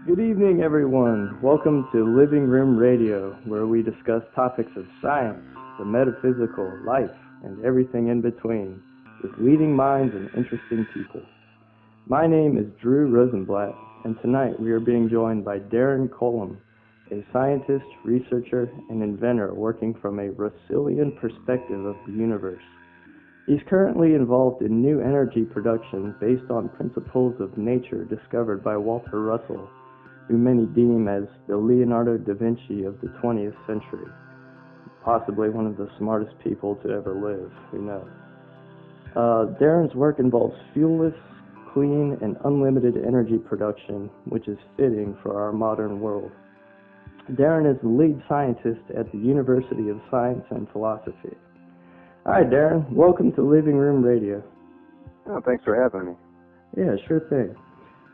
Good evening, everyone. Welcome to Living Room Radio, where we discuss topics of science, the metaphysical, life, and everything in between, with leading minds and interesting people. My name is Drew Rosenblatt, and tonight we are being joined by Darren Colomb, a scientist, researcher, and inventor working from a Russellian perspective of the universe. He's currently involved in new energy production based on principles of nature discovered by Walter Russell, who many deem as the Leonardo da Vinci of the 20th century. Possibly one of the smartest people to ever live, who knows. Darren's work involves fuelless, clean, and unlimited energy production, which is fitting for our modern world. Darren is the lead scientist at the University of Science and Philosophy. Hi, Darren. Welcome to Living Room Radio. Oh, thanks for having me. Yeah, sure thing.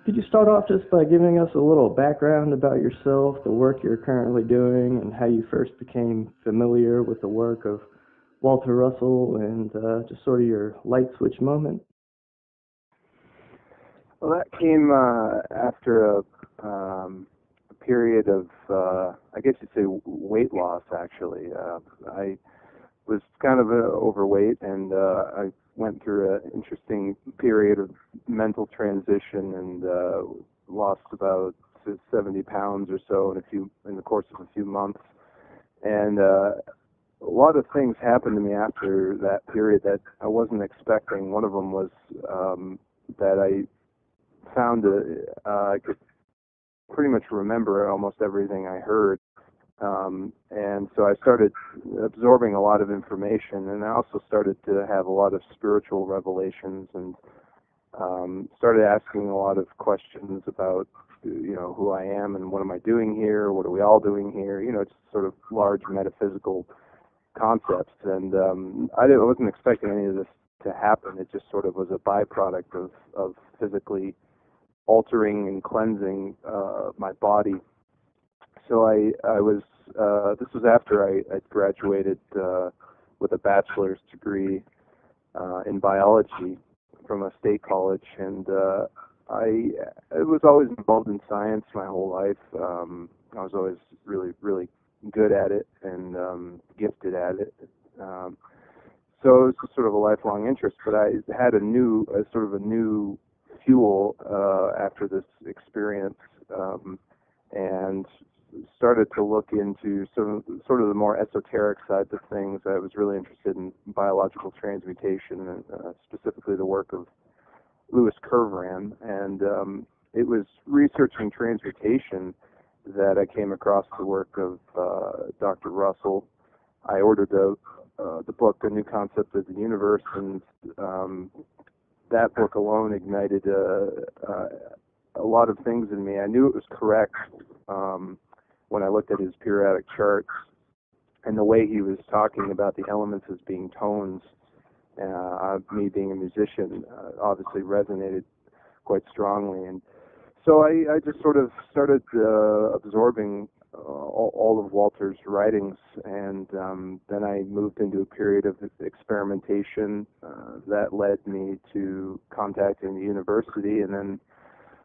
Could you start off just by giving us a little background about yourself, the work you're currently doing, and how you first became familiar with the work of Walter Russell, and just sort of your light switch moment? Well, that came after a period of, I guess you'd say, weight loss, actually. I was kind of overweight, and I went through an interesting period of mental transition and lost about 70 pounds or so in the course of a few months. And a lot of things happened to me after that period that I wasn't expecting. One of them was that I found I could pretty much remember almost everything I heard. And so I started absorbing a lot of information, and I also started to have a lot of spiritual revelations, and started asking a lot of questions about, who I am and what am I doing here, what are we all doing here, just sort of large metaphysical concepts. And I wasn't expecting any of this to happen. It just sort of was a byproduct of physically altering and cleansing my body. So I was, this was after I graduated with a bachelor's degree in biology from a state college, and I was always involved in science my whole life. I was always really, really good at it and gifted at it. So it was just sort of a lifelong interest, but I had a sort of a new fuel after this experience, and started to look into sort of the more esoteric sides of things. I was really interested in biological transmutation, and specifically the work of Louis Kervran. And it was researching transmutation that I came across the work of Dr. Russell. I ordered the book, A New Concept of the Universe, and that book alone ignited a lot of things in me. I knew it was correct when I looked at his periodic charts, and the way he was talking about the elements as being tones. Me being a musician obviously resonated quite strongly, and so I just sort of started absorbing all of Walter's writings, and then I moved into a period of experimentation that led me to contacting the university, and then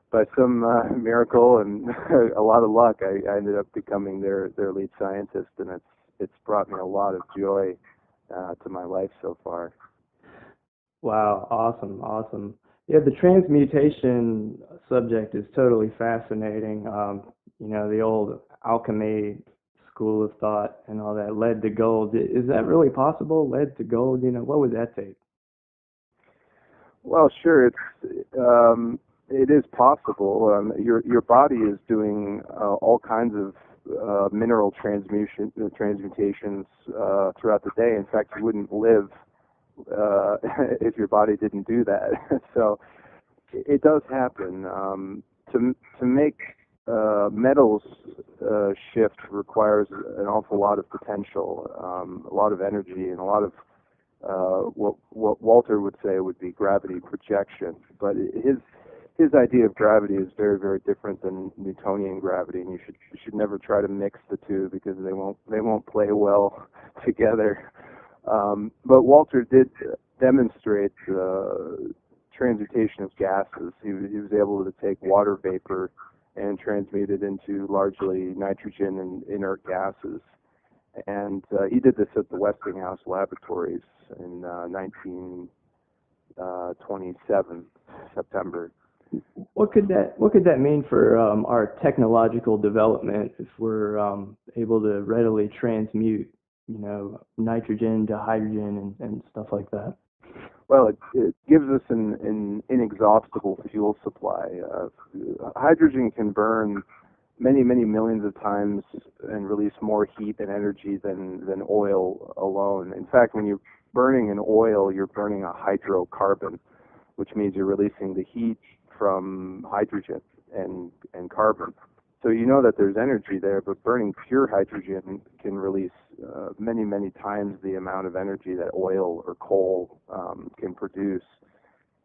by some miracle and a lot of luck, I ended up becoming their lead scientist, and it's brought me a lot of joy to my life so far. Wow, awesome. Yeah, the transmutation subject is totally fascinating. The old alchemy school of thought and all that, lead to gold. Is that really possible, lead to gold? What would that take? Well, sure, it is possible. Your body is doing all kinds of mineral transmutations throughout the day. In fact, you wouldn't live if your body didn't do that. So it does happen. To make metals shift requires an awful lot of potential, a lot of energy, and a lot of what Walter would say would be gravity projection. But his idea of gravity is very, very different than Newtonian gravity, and you should never try to mix the two because they won't play well together. But Walter did demonstrate transmutation of gases. He was able to take water vapor and transmuted into largely nitrogen and inert gases. And he did this at the Westinghouse Laboratories in 1927, September. What could that mean for our technological development if we're able to readily transmute, nitrogen to hydrogen and stuff like that? Well, it gives us an inexhaustible fuel supply. Hydrogen can burn many, many millions of times and release more heat and energy than oil alone. In fact, when you're burning an oil, you're burning a hydrocarbon, which means you're releasing the heat from hydrogen and carbon. So you know that there's energy there, but burning pure hydrogen can release many, many times the amount of energy that oil or coal can produce.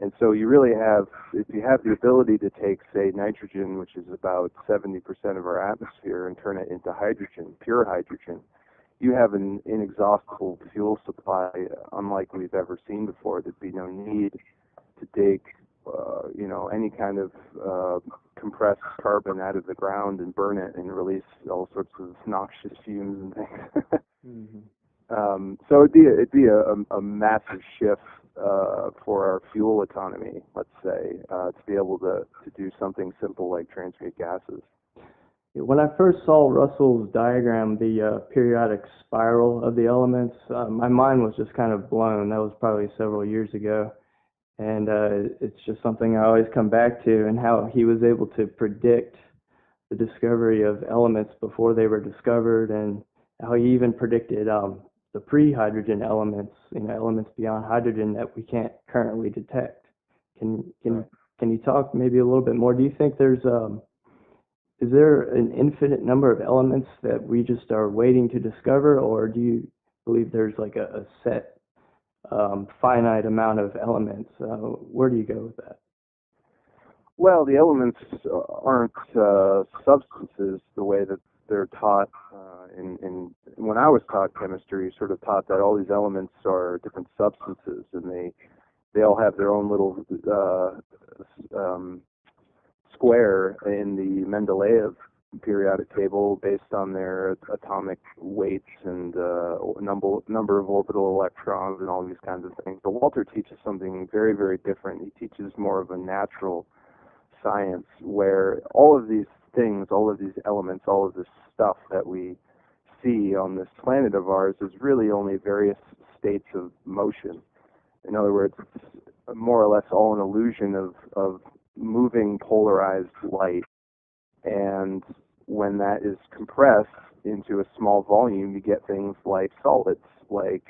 And so you really have, if you have the ability to take, say, nitrogen, which is about 70% of our atmosphere, and turn it into hydrogen, pure hydrogen, you have an inexhaustible fuel supply unlike we've ever seen before. There'd be no need to dig any kind of compressed carbon out of the ground and burn it and release all sorts of noxious fumes and things. So it'd be a massive shift for our fuel economy, let's say, to be able to do something simple like transmute gases. When I first saw Russell's diagram, the periodic spiral of the elements, my mind was just kind of blown. That was probably several years ago. And it's just something I always come back to, and how he was able to predict the discovery of elements before they were discovered, and how he even predicted the pre-hydrogen elements, elements beyond hydrogen that we can't currently detect. Can you talk maybe a little bit more? Do you think is there an infinite number of elements that we just are waiting to discover, or do you believe there's like a set finite amount of elements? Where do you go with that? Well, the elements aren't substances the way that they're taught. When I was taught chemistry, you sort of taught that all these elements are different substances, and they all have their own little square in the Mendeleev periodic table based on their atomic weights and number of orbital electrons and all these kinds of things. But Walter teaches something very, very different. He teaches more of a natural science where all of these things, all of these elements, all of this stuff that we see on this planet of ours is really only various states of motion. In other words, it's more or less all an illusion of moving polarized light. And when that is compressed into a small volume, you get things like solids, like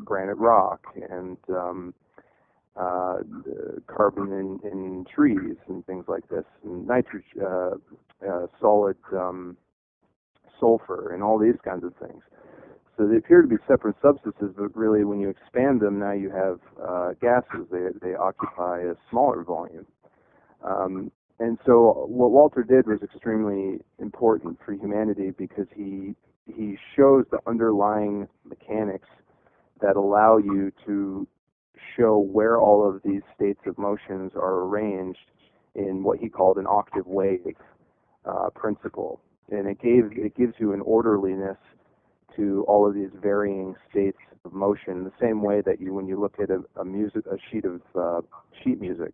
granite rock and carbon in trees and things like this, and nitrogen, solid sulfur, and all these kinds of things. So they appear to be separate substances, but really when you expand them, now you have gases. They occupy a smaller volume. And so what Walter did was extremely important for humanity because he shows the underlying mechanics that allow you to show where all of these states of motions are arranged in what he called an octave wave principle. And it gives you an orderliness to all of these varying states of motion, the same way that when you look at a sheet music,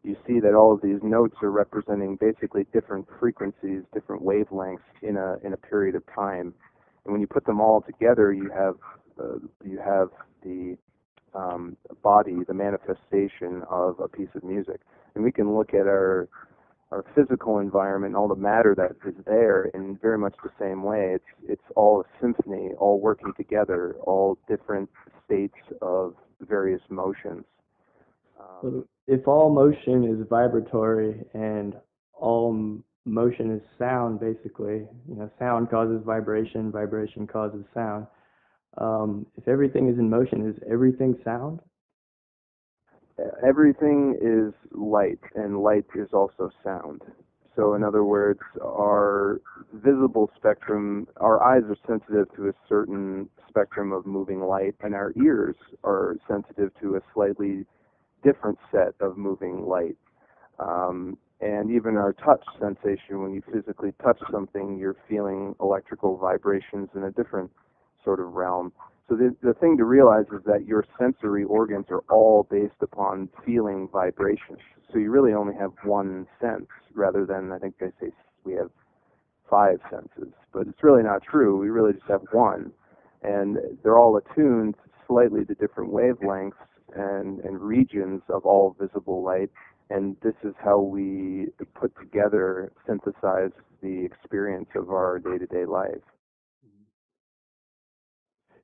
you see that all of these notes are representing basically different frequencies, different wavelengths in a period of time. And when you put them all together, you have the body, the manifestation of a piece of music. And we can look at our physical environment and all the matter that is there in very much the same way. It's all a symphony, all working together, all different states of various motions. So if all motion is vibratory and all motion is sound, basically, sound causes vibration, vibration causes sound. If everything is in motion, is everything sound? Everything is light, and light is also sound. So in other words, our visible spectrum, our eyes are sensitive to a certain spectrum of moving light, and our ears are sensitive to a slightly different set of moving light. And even our touch sensation, when you physically touch something, you're feeling electrical vibrations in a different sort of realm. So the thing to realize is that your sensory organs are all based upon feeling vibrations. So you really only have one sense, rather than, I think they say we have 5 senses. But it's really not true. We really just have one. And they're all attuned slightly to different wavelengths and regions of all visible light. And this is how we put together, synthesize the experience of our day-to-day life.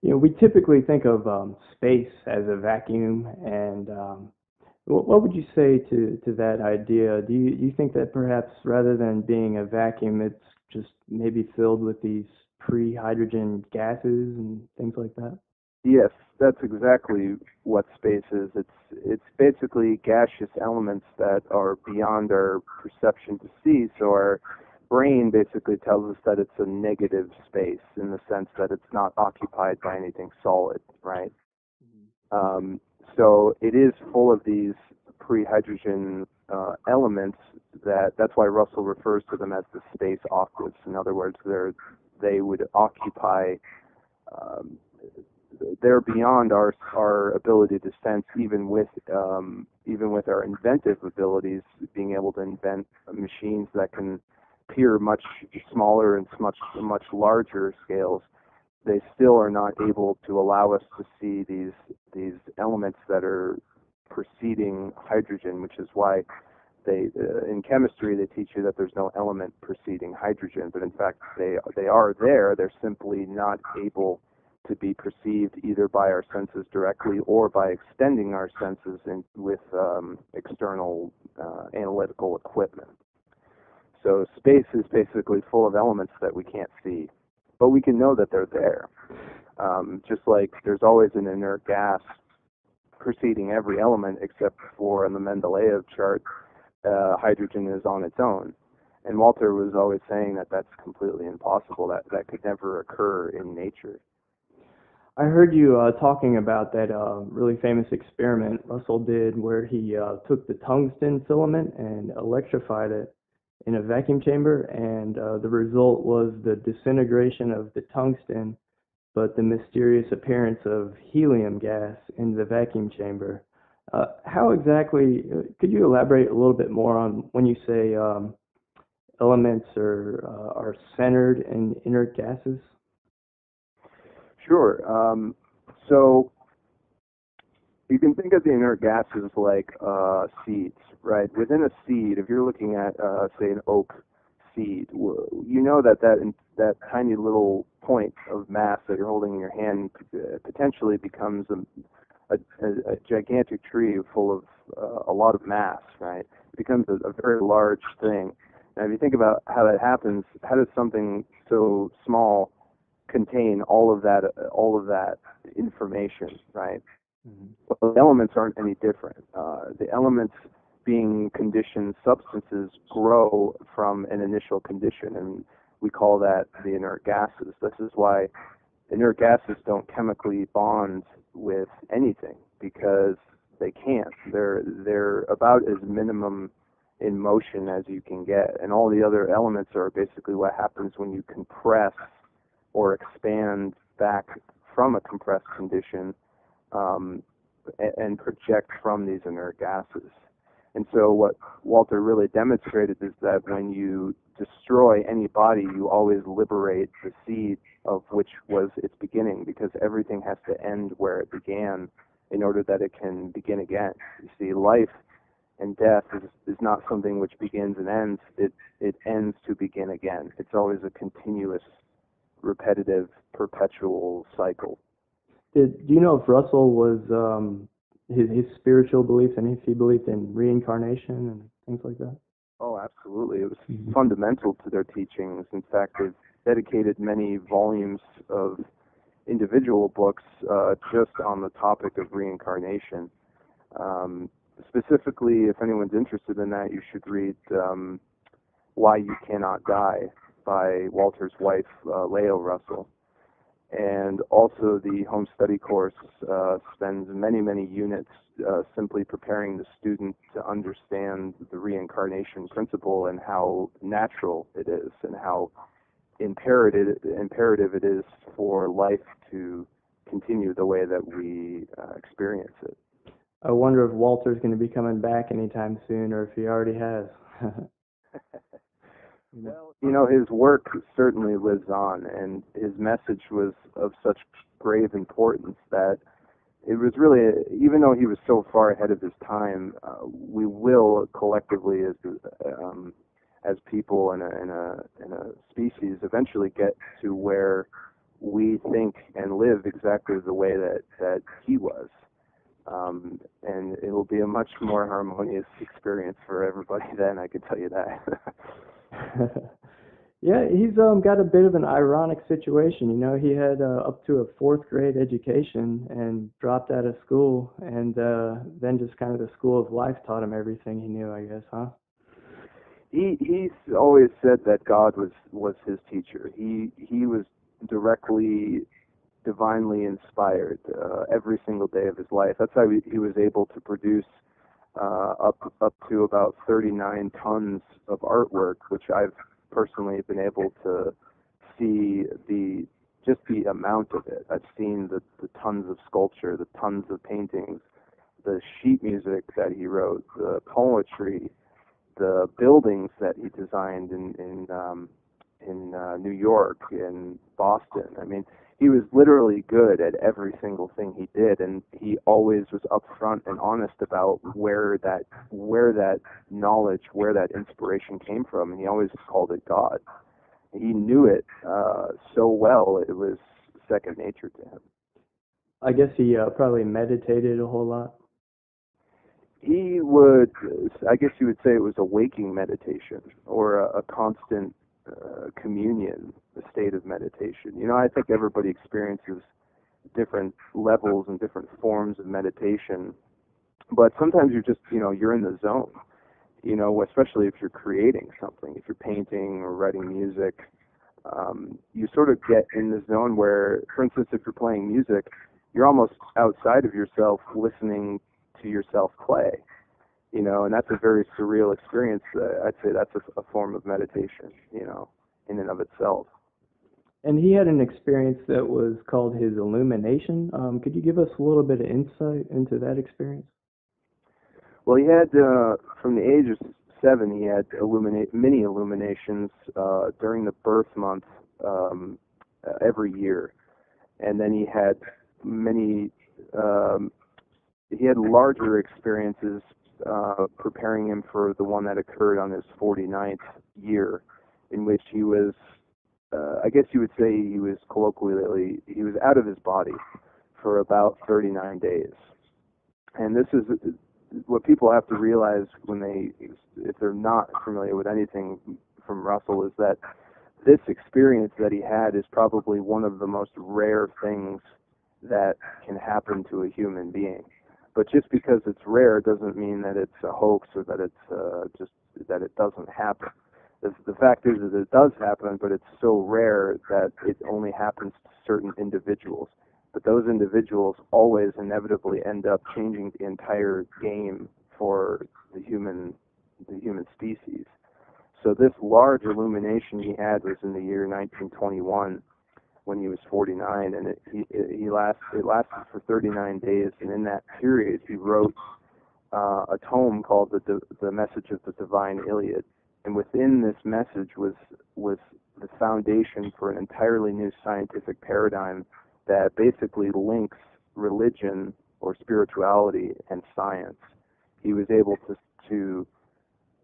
You know, we typically think of space as a vacuum, and what would you say to that idea? Do you think that perhaps rather than being a vacuum, it's just maybe filled with these pre-hydrogen gases and things like that? Yes, that's exactly what space is. It's basically gaseous elements that are beyond our perception to see. So our brain basically tells us that it's a negative space in the sense that it's not occupied by anything solid, right? So it is full of these pre-hydrogen elements. That's why Russell refers to them as the space octaves. In other words, they would occupy. They're beyond our ability to sense, even with our inventive abilities, being able to invent machines that can peer much smaller and much larger scales. They still are not able to allow us to see these elements that are preceding hydrogen, which is why in chemistry they teach you that there's no element preceding hydrogen, but in fact they are there. They're simply not able to be perceived either by our senses directly or by extending our senses with external analytical equipment. So space is basically full of elements that we can't see, but we can know that they're there. Just like there's always an inert gas preceding every element, except for in the Mendeleev chart, hydrogen is on its own. And Walter was always saying that that's completely impossible. That could never occur in nature. I heard you talking about that really famous experiment Russell did where he took the tungsten filament and electrified it in a vacuum chamber, and the result was the disintegration of the tungsten, but the mysterious appearance of helium gas in the vacuum chamber. How exactly, could you elaborate a little bit more on when you say elements are centered in inert gases? Sure. So you can think of the inert gases like seeds, right? Within a seed, if you're looking at, say, an oak seed, you know that tiny little point of mass that you're holding in your hand potentially becomes a gigantic tree full of a lot of mass, right? It becomes a very large thing. Now, if you think about how that happens, how does something so small contain all of that information, right? Mm-hmm. Well, the elements aren't any different. The elements, being conditioned substances, grow from an initial condition, and we call that the inert gases. This is why inert gases don't chemically bond with anything, because they can't. They're about as minimum in motion as you can get, and all the other elements are basically what happens when you compress or expand back from a compressed condition and project from these inert gases. And so what Walter really demonstrated is that when you destroy any body, you always liberate the seed of which was its beginning, because everything has to end where it began in order that it can begin again. You see, life and death is not something which begins and ends. It ends to begin again. It's always a continuous, repetitive, perpetual cycle. Do you know if Russell was his spiritual beliefs, and if he believed in reincarnation and things like that? Oh, absolutely. It was fundamental to their teachings. In fact, they've dedicated many volumes of individual books just on the topic of reincarnation. Specifically, if anyone's interested in that, you should read Why You Cannot Die by Walter's wife, Leo Russell. And also the home study course spends many, many units simply preparing the student to understand the reincarnation principle and how natural it is and how imperative it is for life to continue the way that we experience it. I wonder if Walter's going to be coming back anytime soon, or if he already has. Well, his work certainly lives on, and his message was of such grave importance that it was really, even though he was so far ahead of his time, we will collectively, as people in a species, eventually get to where we think and live exactly the way that he was. And it will be a much more harmonious experience for everybody then, I can tell you that. Yeah, he's got a bit of an ironic situation. He had up to a fourth grade education and dropped out of school, and then just kind of the school of life taught him everything he knew, I guess, huh? He's always said that God was his teacher. He was directly, divinely inspired every single day of his life. That's how he was able to produce up to about 39 tons of artwork, which I've personally been able to see the amount of it. I've seen the tons of sculpture, the tons of paintings, the sheet music that he wrote, the poetry, the buildings that he designed in New York, in Boston. I mean, he was literally good at every single thing he did, and he always was upfront and honest about where that knowledge, where that inspiration came from, and he always called it God. He knew it so well, it was second nature to him. I guess he probably meditated a whole lot. He would, I guess you would say it was a waking meditation, or a constant communion, a state of meditation. I think everybody experiences different levels and different forms of meditation, but sometimes you're just, you're in the zone, especially if you're creating something, if you're painting or writing music, you sort of get in the zone where, for instance, if you're playing music, you're almost outside of yourself listening to yourself play, and that's a very surreal experience. I'd say that's a form of meditation, in and of itself. And he had an experience that was called his illumination. Could you give us a little bit of insight into that experience? Well, he had, from the age of 7, he had mini illuminations during the birth month every year. And then he had larger experiences preparing him for the one that occurred on his 49th year, in which he was, I guess you would say he was he was out of his body for about 39 days. And this is what people have to realize if they're not familiar with anything from Russell, is that this experience that he had is probably one of the most rare things that can happen to a human being. But just because it's rare doesn't mean that it's a hoax, or that it's just that it doesn't happen. The fact is that it does happen, but it's so rare that it only happens to certain individuals. But those individuals always inevitably end up changing the entire game for the human species. So this large illumination he had was in the year 1921, when he was 49, and it lasted for 39 days. And in that period, he wrote a tome called the Message of the Divine Iliad. And within this message was the foundation for an entirely new scientific paradigm that basically links religion or spirituality and science. He was able to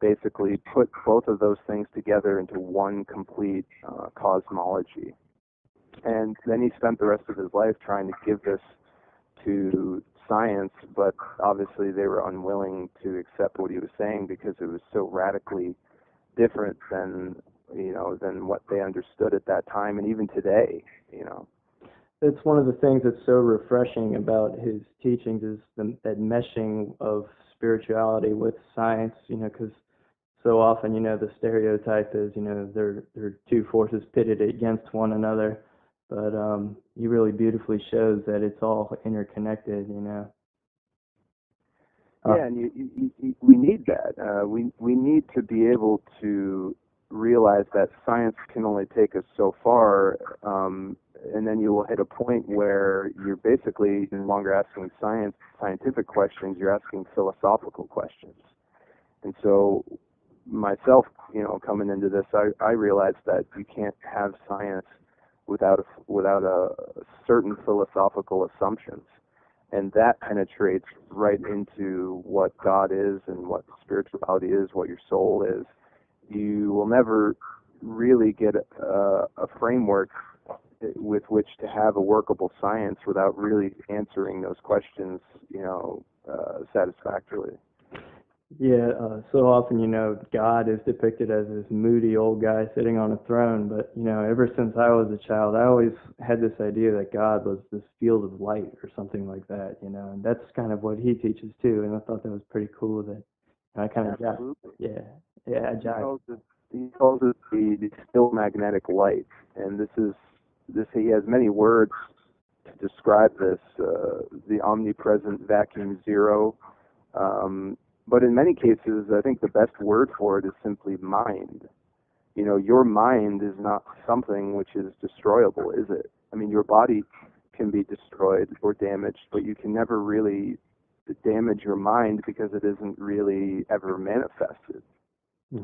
basically put both of those things together into one complete cosmology. And then he spent the rest of his life trying to give this to science, but obviously they were unwilling to accept what he was saying because it was so radically different than what they understood at that time, and even today. It's one of the things that's so refreshing about his teachings, is that meshing of spirituality with science, because so often, the stereotype is, they're two forces pitted against one another. But he really beautifully shows that it's all interconnected, Yeah, and we need that. We need to be able to realize that science can only take us so far, and then you will hit a point where you're basically no longer asking scientific questions. You're asking philosophical questions. And so, myself, coming into this, I realized that you can't have science without a certain philosophical assumptions. And that penetrates right into what God is and what spirituality is, what your soul is. You will never really get a framework with which to have a workable science without really answering those questions, satisfactorily. Yeah, so often, God is depicted as this moody old guy sitting on a throne, but, ever since I was a child, I always had this idea that God was this field of light or something like that, and that's kind of what he teaches too, and I thought that was pretty cool that I kind of got, I jive. He calls it the still magnetic light, and he has many words to describe this, the omnipresent vacuum zero, but in many cases, I think the best word for it is simply mind. Your mind is not something which is destroyable, is it? I mean, your body can be destroyed or damaged, but you can never really damage your mind because it isn't really ever manifested,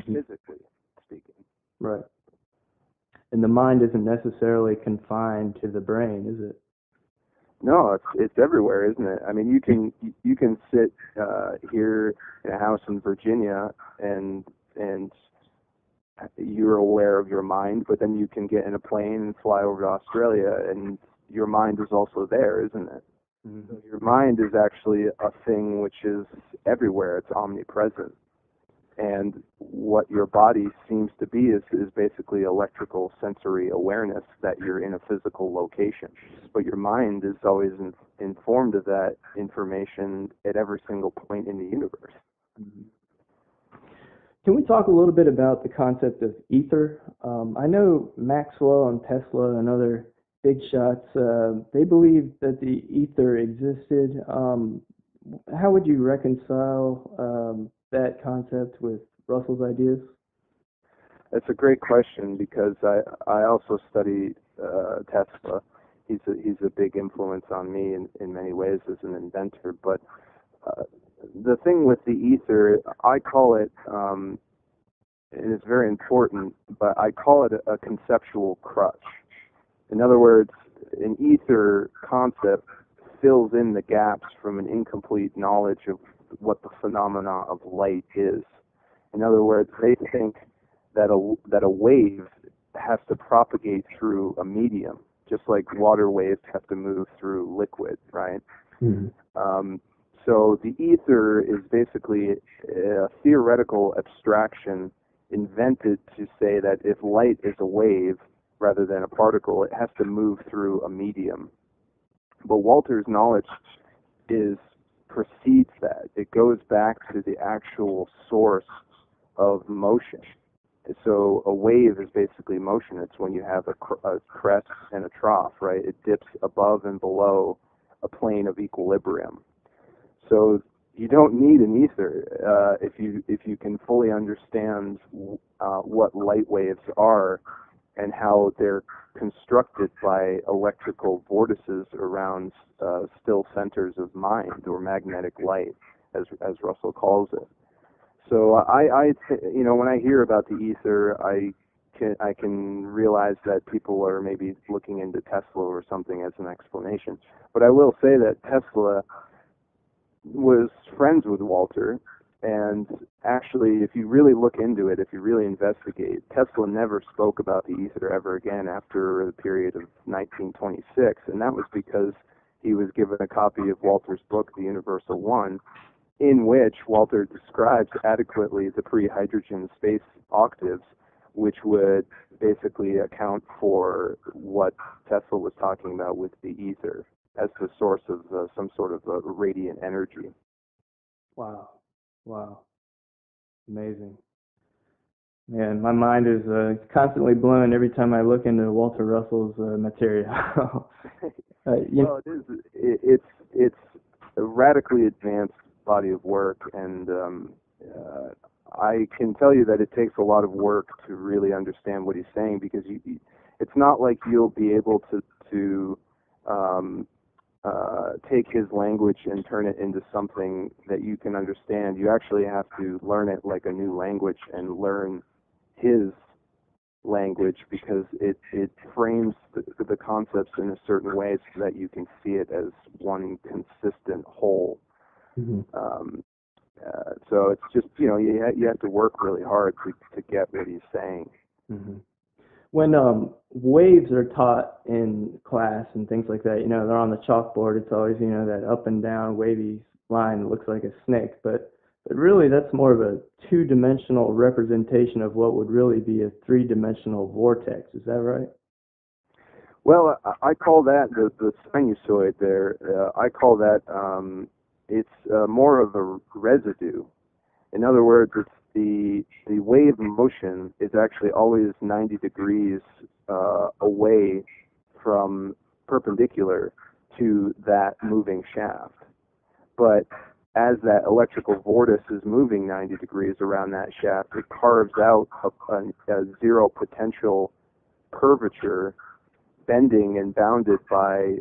physically speaking. Right. And the mind isn't necessarily confined to the brain, is it? No, it's everywhere, isn't it? I mean, you can sit here in a house in Virginia and you're aware of your mind, but then you can get in a plane and fly over to Australia, and your mind is also there, isn't it? Mm-hmm. So your mind is actually a thing which is everywhere. It's omnipresent. And what your body seems to be is basically electrical sensory awareness that you're in a physical location. But your mind is always informed of that information at every single point in the universe. Mm-hmm. Can we talk a little bit about the concept of ether? I know Maxwell and Tesla and other big shots, they believe that the ether existed. How would you reconcile that concept with Russell's ideas? That's a great question because I also studied Tesla. He's a big influence on me in many ways as an inventor. But the thing with the ether, I call it, and it's very important, but I call it a conceptual crutch. In other words, an ether concept fills in the gaps from an incomplete knowledge of what the phenomena of light is. In other words, they think that a wave has to propagate through a medium, just like water waves have to move through liquid, right? Mm-hmm. So the ether is basically a theoretical abstraction invented to say that if light is a wave rather than a particle, it has to move through a medium. But Walter's knowledge precedes that. It goes back to the actual source of motion. So a wave is basically motion. It's when you have a crest and a trough, right? It dips above and below a plane of equilibrium. So you don't need an ether if you can fully understand what light waves are and how they're constructed by electrical vortices around still centers of mind or magnetic light, as Russell calls it. So when I hear about the ether, I can realize that people are maybe looking into Tesla or something as an explanation. But I will say that Tesla was friends with Walter, and actually, if you really look into it, if you really investigate, Tesla never spoke about the ether ever again after the period of 1926, and that was because he was given a copy of Walter's book, The Universal One, in which Walter describes adequately the pre-hydrogen space octaves, which would basically account for what Tesla was talking about with the ether as the source of some sort of radiant energy. Wow. Amazing. Man, my mind is constantly blown every time I look into Walter Russell's material. Well, it is. It's a radically advanced body of work, and I can tell you that it takes a lot of work to really understand what he's saying, because it's not like you'll be able to um, take his language and turn it into something that you can understand. You actually have to learn it like a new language and learn his language, because it frames the concepts in a certain way so that you can see it as one consistent whole. Mm-hmm. So it's just, you have to work really hard to get what he's saying. Mm-hmm. When waves are taught in class and things like that, they're on the chalkboard. It's always, that up and down wavy line that looks like a snake. But really, that's more of a two-dimensional representation of what would really be a three-dimensional vortex. Is that right? Well, I call that the sinusoid there. I call that it's more of a residue. In other words, it's the wave motion is actually always 90 degrees away from perpendicular to that moving shaft. But as that electrical vortex is moving 90 degrees around that shaft, it carves out a zero potential curvature, bending and bounded by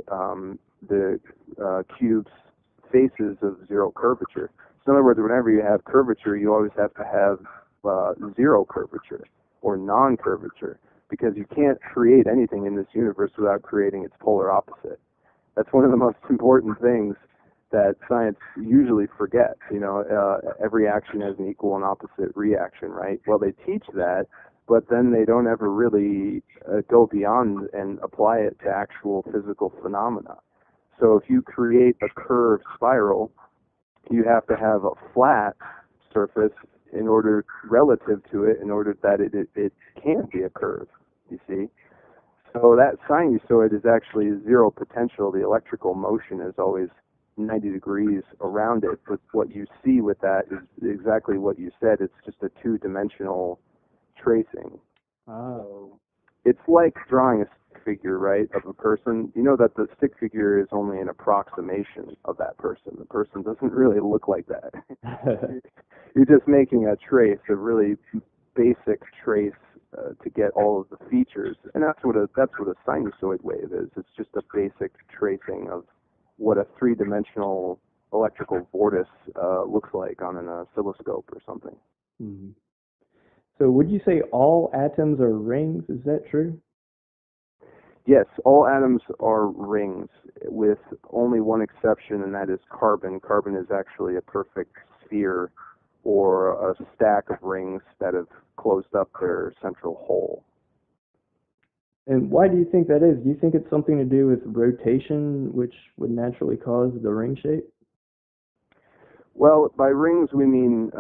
the cube's faces of zero curvature. So in other words, whenever you have curvature, you always have to have zero curvature or non-curvature, because you can't create anything in this universe without creating its polar opposite. That's one of the most important things that science usually forgets. Every action has an equal and opposite reaction, right? Well, they teach that, but then they don't ever really go beyond and apply it to actual physical phenomena. So if you create a curved spiral, you have to have a flat surface in order, relative to it, in order that it can be a curve, you see. So that sinusoid is actually zero potential. The electrical motion is always 90 degrees around it, but what you see with that is exactly what you said. It's just a two-dimensional tracing. So it's like drawing a stick figure, right, of a person. You know that the stick figure is only an approximation of that person. The person doesn't really look like that. You're just making a trace, a really basic trace to get all of the features, and that's what a sinusoid wave is. It's just a basic tracing of what a three-dimensional electrical vortex looks like on an oscilloscope or something. Mm-hmm. So would you say all atoms are rings? Is that true? Yes, all atoms are rings, with only one exception, and that is carbon. Carbon is actually a perfect sphere, or a stack of rings that have closed up their central hole. And why do you think that is? Do you think it's something to do with rotation, which would naturally cause the ring shape? Well, by rings we mean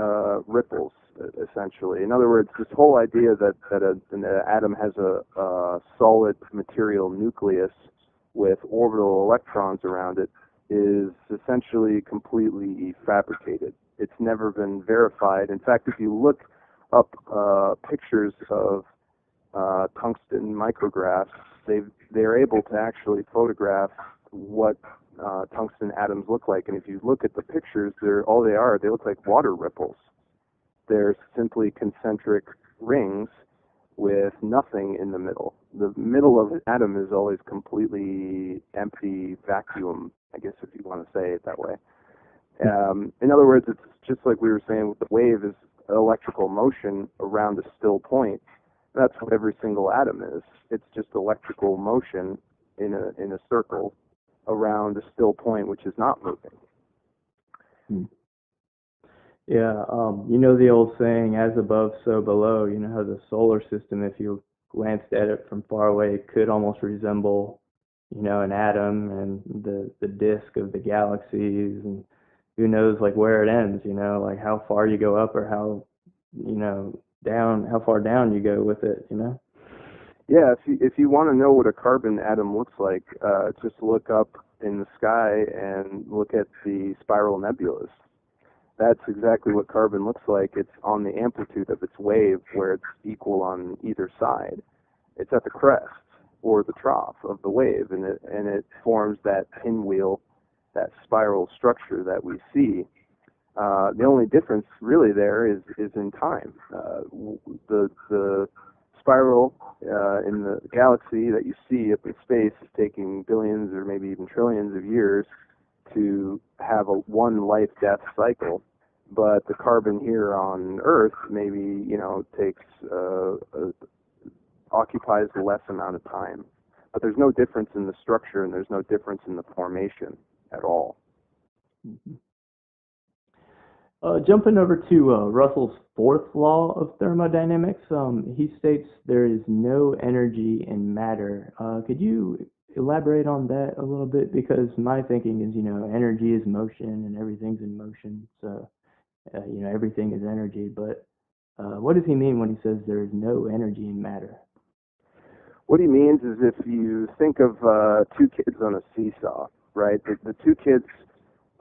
ripples, essentially. In other words, this whole idea that an atom has a solid material nucleus with orbital electrons around it is essentially completely fabricated. It's never been verified. In fact, if you look up pictures of tungsten micrographs, they're able to actually photograph what tungsten atoms look like. And if you look at the pictures, they look like water ripples. They're simply concentric rings with nothing in the middle. The middle of an atom is always completely empty vacuum, I guess, if you want to say it that way. In other words, it's just like we were saying with the wave, is electrical motion around a still point. That's what every single atom is. It's just electrical motion in a circle around a still point, which is not moving. Yeah, the old saying, as above, so below. You know how the solar system, if you glanced at it from far away, could almost resemble, an atom, and the disk of the galaxies, and who knows, like, where it ends, like how far you go up, or how, how far down you go with it, Yeah, if you want to know what a carbon atom looks like, just look up in the sky and look at the spiral nebulas. That's exactly what carbon looks like. It's on the amplitude of its wave where it's equal on either side. It's at the crest or the trough of the wave, and it forms that pinwheel, that spiral structure that we see. The only difference really there is in time. The spiral in the galaxy that you see up in space is taking billions or maybe even trillions of years to have a one life-death cycle, but the carbon here on Earth maybe takes occupies less amount of time. But there's no difference in the structure and there's no difference in the formation at all. Mm-hmm. Jumping over to Russell's fourth law of thermodynamics, he states there is no energy in matter. Could you elaborate on that a little bit? Because my thinking is, energy is motion and everything's in motion. So, everything is energy. But what does he mean when he says there is no energy in matter? What he means is if you think of two kids on a seesaw, right? The two kids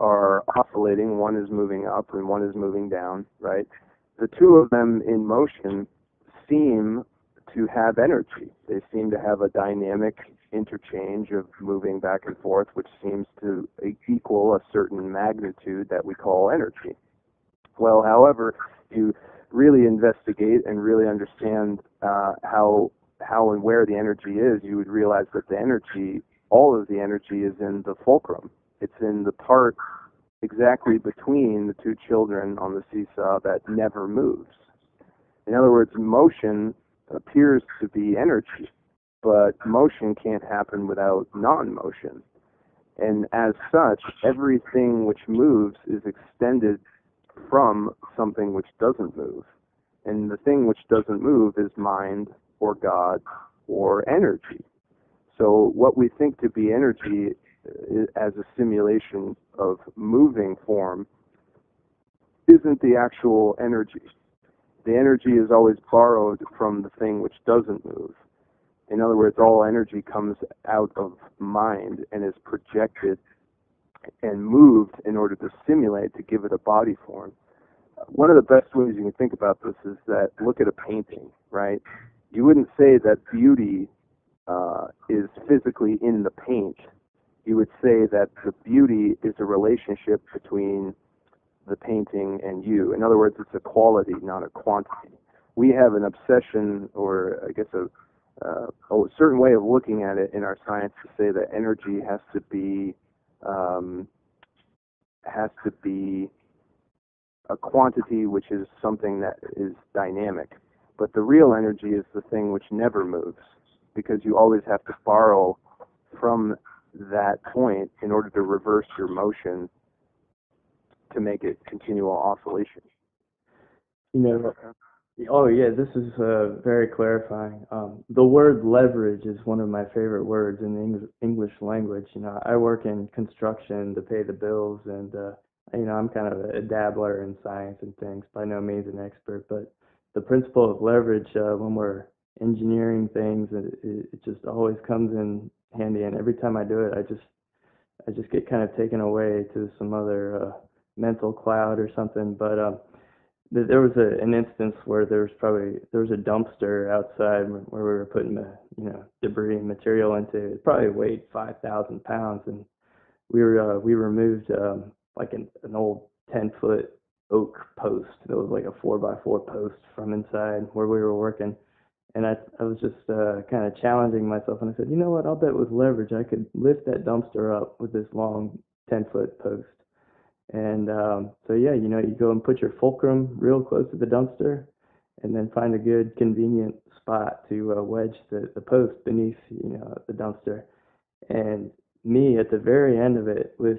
are oscillating. One is moving up and one is moving down, right? The two of them in motion seem to have energy. They seem to have a dynamic interchange of moving back and forth, which seems to equal a certain magnitude that we call energy. Well, however, you really investigate and really understand how and where the energy is, you would realize that the energy, all of the energy is in the fulcrum. It's in the part exactly between the two children on the seesaw that never moves. In other words, motion appears to be energy, but motion can't happen without non-motion. And as such, everything which moves is extended from something which doesn't move. And the thing which doesn't move is mind or God or energy. So what we think to be energy as a simulation of moving form isn't the actual energy. The energy is always borrowed from the thing which doesn't move. In other words, all energy comes out of mind and is projected and moved in order to simulate, to give it a body form. One of the best ways you can think about this is that look at a painting, right? You wouldn't say that beauty is physically in the paint. You would say that the beauty is a relationship between the painting and you. In other words, it's a quality, not a quantity. We have an obsession, or I guess a certain way of looking at it in our science to say that energy has to be a quantity which is something that is dynamic. But the real energy is the thing which never moves, because you always have to borrow from that point in order to reverse your motion to make it continual oscillation. Oh yeah, this is very clarifying. The word leverage is one of my favorite words in the English language. I work in construction to pay the bills, and I'm kind of a dabbler in science and things. By no means an expert, but the principle of leverage when we're engineering things, it just always comes in handy. And every time I do it, I just get kind of taken away to some other mental cloud or something. But there was an instance where there was a dumpster outside where we were putting debris and material into. It probably weighed 5,000 pounds, and we removed like an old 10-foot oak post. It was like a 4x4 post from inside where we were working. And I was just kind of challenging myself, and I said, you know what, I'll bet with leverage I could lift that dumpster up with this long 10-foot post. And so yeah, you go and put your fulcrum real close to the dumpster, and then find a good convenient spot to wedge the post beneath the dumpster. And me at the very end of it, with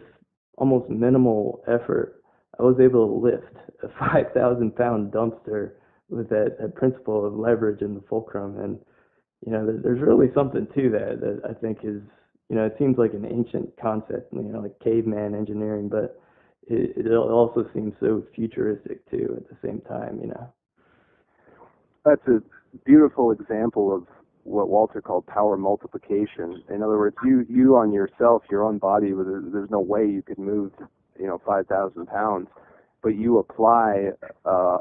almost minimal effort, I was able to lift a 5,000-pound dumpster with that principle of leverage in the fulcrum. And there's really something to that I think is, it seems like an ancient concept, like caveman engineering, but it also seems so futuristic too at the same time. That's a beautiful example of what Walter called power multiplication. In other words, you on yourself, your own body, there's no way you could move 5,000 pounds. but you apply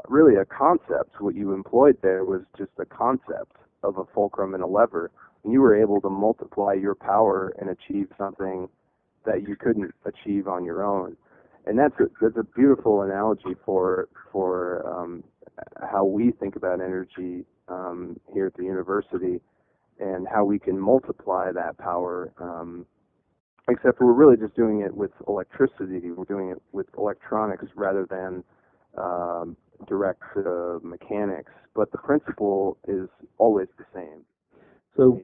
really a concept. What you employed there was just a concept of a fulcrum and a lever, and you were able to multiply your power and achieve something that you couldn't achieve on your own. And that's a beautiful analogy for how we think about energy here at the university, and how we can multiply that power. Except we're really just doing it with electricity. We're doing it with electronics rather than direct mechanics. But the principle is always the same. So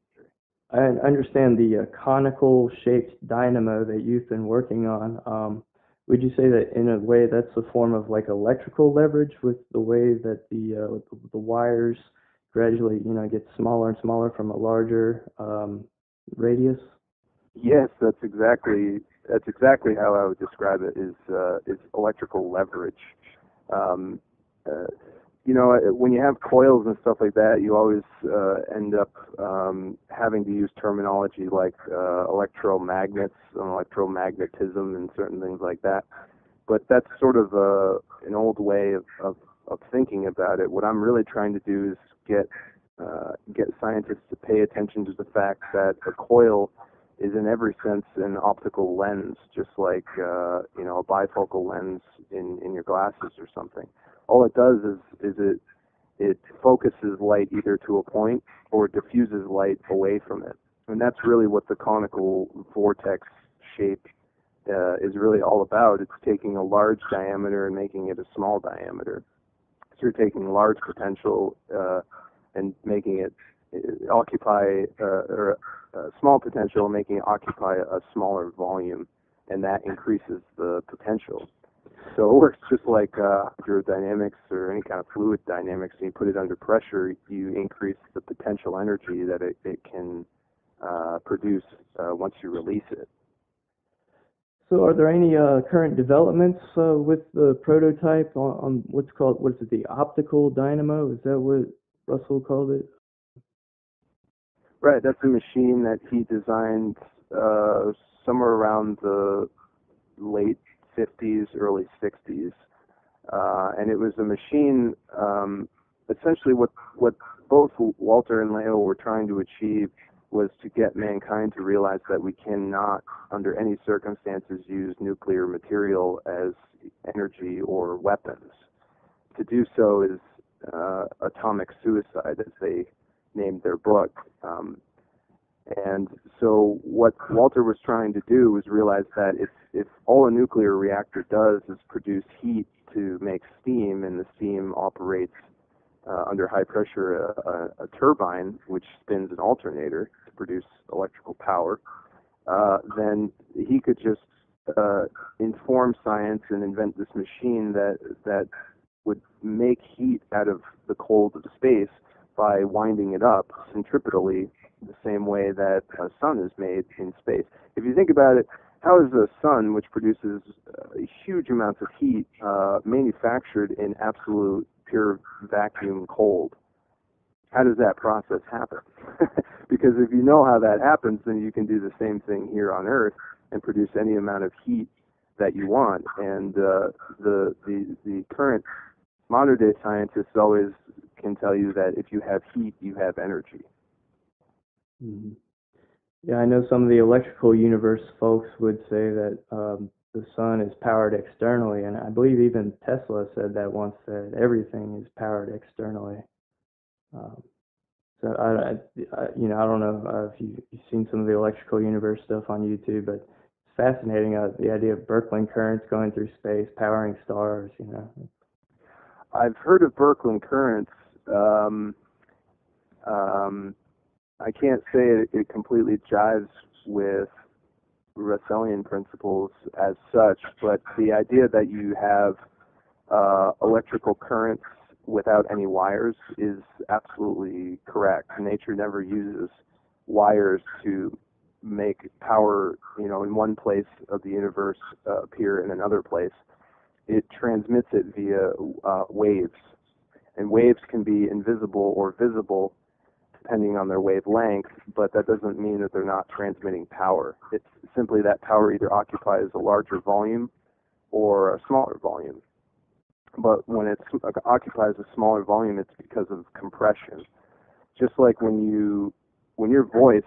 I understand the conical shaped dynamo that you've been working on. Would you say that in a way that's a form of like electrical leverage, with the way that the wires gradually get smaller and smaller from a larger radius? Yes, that's exactly how I would describe it. Is electrical leverage. When you have coils and stuff like that, you always end up having to use terminology like electromagnets and electromagnetism and certain things like that. But that's sort of an old way of thinking about it. What I'm really trying to do is get scientists to pay attention to the fact that a coil is in every sense an optical lens, just like a bifocal lens in your glasses or something. All it does is it focuses light either to a point or diffuses light away from it. And that's really what the conical vortex shape is really all about. It's taking a large diameter and making it a small diameter. So you're taking large potential and making it occupy, or small potential, making it occupy a smaller volume, and that increases the potential. So it works just like hydrodynamics or any kind of fluid dynamics. When you put it under pressure, you increase the potential energy that it can produce once you release it. So are there any current developments with the prototype on what is it, the optical dynamo? Is that what Russell called it? Right, that's a machine that he designed somewhere around the late 50s, early 60s. And it was a machine, essentially what both Walter and Leo were trying to achieve was to get mankind to realize that we cannot, under any circumstances, use nuclear material as energy or weapons. To do so is atomic suicide, as they named their book. And so what Walter was trying to do was realize that if all a nuclear reactor does is produce heat to make steam, and the steam operates under high pressure a turbine, which spins an alternator to produce electrical power, then he could just inform science and invent this machine that would make heat out of the cold of space by winding it up centripetally, the same way that a sun is made in space. If you think about it, how is the sun, which produces huge amounts of heat, manufactured in absolute pure vacuum cold? How does that process happen? Because if you know how that happens, then you can do the same thing here on Earth and produce any amount of heat that you want. And the current modern day scientists always can tell you that if you have heat, you have energy. Mm-hmm. Yeah, I know some of the electrical universe folks would say that the sun is powered externally, and I believe even Tesla said that once, that everything is powered externally. So I don't know if you've seen some of the electrical universe stuff on YouTube, but it's fascinating, the idea of Birkeland currents going through space, powering stars. I've heard of Birkeland currents. I can't say it completely jives with Russellian principles as such, but the idea that you have electrical currents without any wires is absolutely correct. Nature never uses wires to make power, in one place of the universe appear in another place. It transmits it via waves, and waves can be invisible or visible depending on their wavelength, but that doesn't mean that they're not transmitting power. It's simply that power either occupies a larger volume or a smaller volume. but when it occupies a smaller volume, it's because of compression. Just like when your voice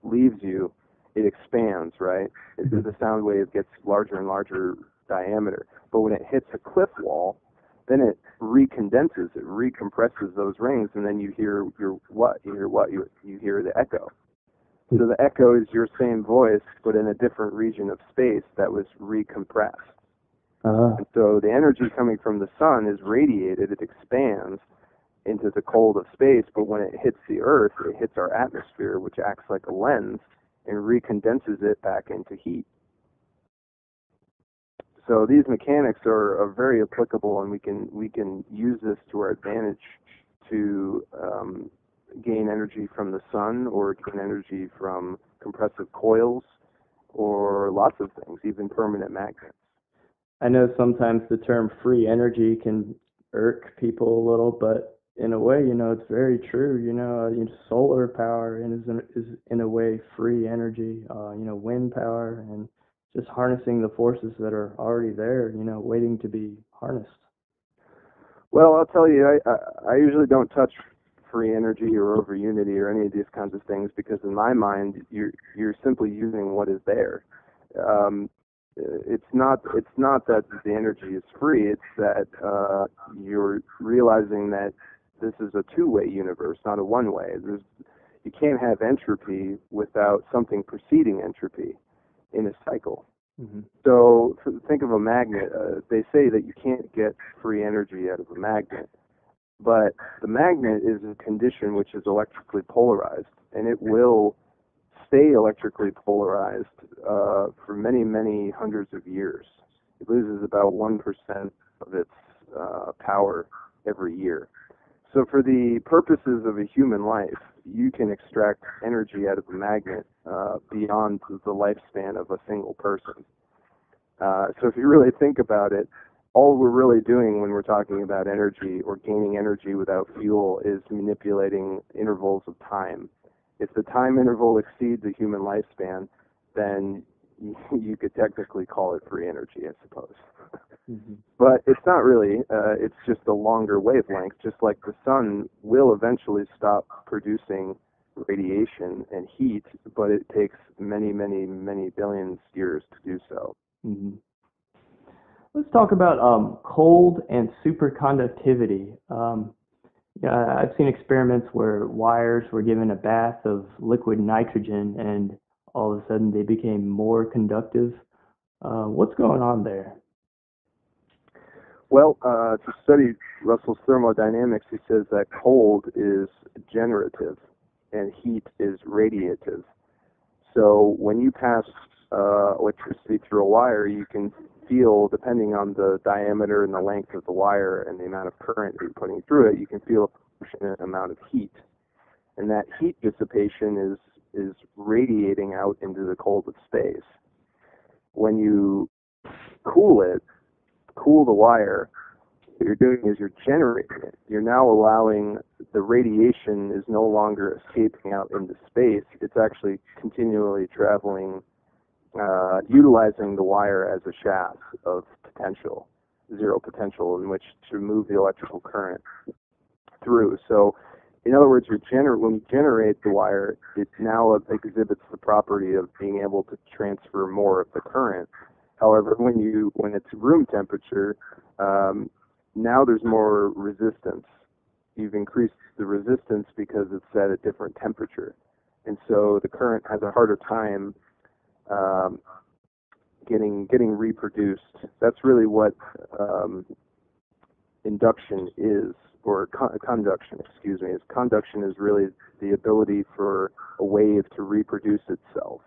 leaves you, it expands, right? The sound wave gets larger and larger diameter. But when it hits a cliff wall, then it recondenses, it recompresses those rings, and then you hear you hear the echo. So the echo is your same voice, but in a different region of space that was recompressed. And so the energy coming from the sun is radiated, it expands into the cold of space, but when it hits the Earth, it hits our atmosphere, which acts like a lens, and recondenses it back into heat. So these mechanics are very applicable, and we can use this to our advantage to gain energy from the sun, or gain energy from compressive coils, or lots of things, even permanent magnets. I know sometimes the term free energy can irk people a little, but in a way, it's very true. Solar power is in a way free energy. Wind power, and just harnessing the forces that are already there, waiting to be harnessed. Well, I'll tell you, I usually don't touch free energy or over unity or any of these kinds of things, because in my mind, you're simply using what is there. It's not that the energy is free. It's that you're realizing that this is a two-way universe, not a one-way. You can't have entropy without something preceding entropy in a cycle. Mm-hmm. So think of a magnet. They say that you can't get free energy out of a magnet, but the magnet is a condition which is electrically polarized, and it will stay electrically polarized for many, many hundreds of years. It loses about 1% of its power every year. So for the purposes of a human life, you can extract energy out of a magnet beyond the lifespan of a single person. So if you really think about it, all we're really doing when we're talking about energy or gaining energy without fuel is manipulating intervals of time. If the time interval exceeds the human lifespan, then you could technically call it free energy, I suppose. Mm-hmm. But it's not really. It's just a longer wavelength, just like the sun will eventually stop producing radiation and heat, but it takes many, many, many billions of years to do so. Mm-hmm. Let's talk about cold and superconductivity. I've seen experiments where wires were given a bath of liquid nitrogen, and all of a sudden they became more conductive. What's going on there? Well, to study Russell's thermodynamics, he says that cold is generative and heat is radiative. So when you pass electricity through a wire, you can feel, depending on the diameter and the length of the wire and the amount of current you're putting through it, you can feel a proportionate amount of heat. And that heat dissipation is radiating out into the cold of space. When you cool the wire, what you're doing is you're generating it. You're now allowing the radiation is no longer escaping out into space. It's actually continually traveling, utilizing the wire as a shaft of potential, zero potential, in which to move the electrical current through. So, in other words, when you generate the wire, it now exhibits the property of being able to transfer more of the current. However, when it's room temperature, now there's more resistance. You've increased the resistance because it's at a different temperature, and so the current has a harder time getting reproduced. That's really what induction is, or conduction. Excuse me. Conduction is really the ability for a wave to reproduce itself.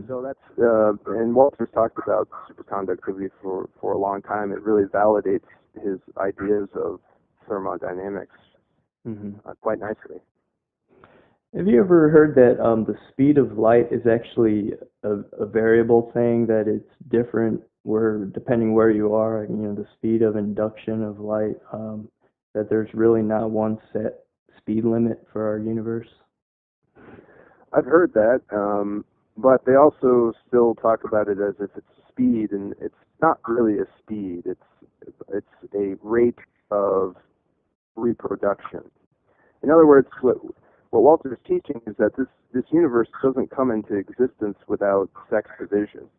So that's, and Walter's talked about superconductivity for a long time. It really validates his ideas of thermodynamics quite nicely. Have you ever heard that the speed of light is actually a variable thing, that it's different depending where you are, the speed of induction of light, that there's really not one set speed limit for our universe? I've heard that. But they also still talk about it as if it's speed, and it's not really a speed. It's a rate of reproduction. In other words, what Walter is teaching is that this universe doesn't come into existence without sex division,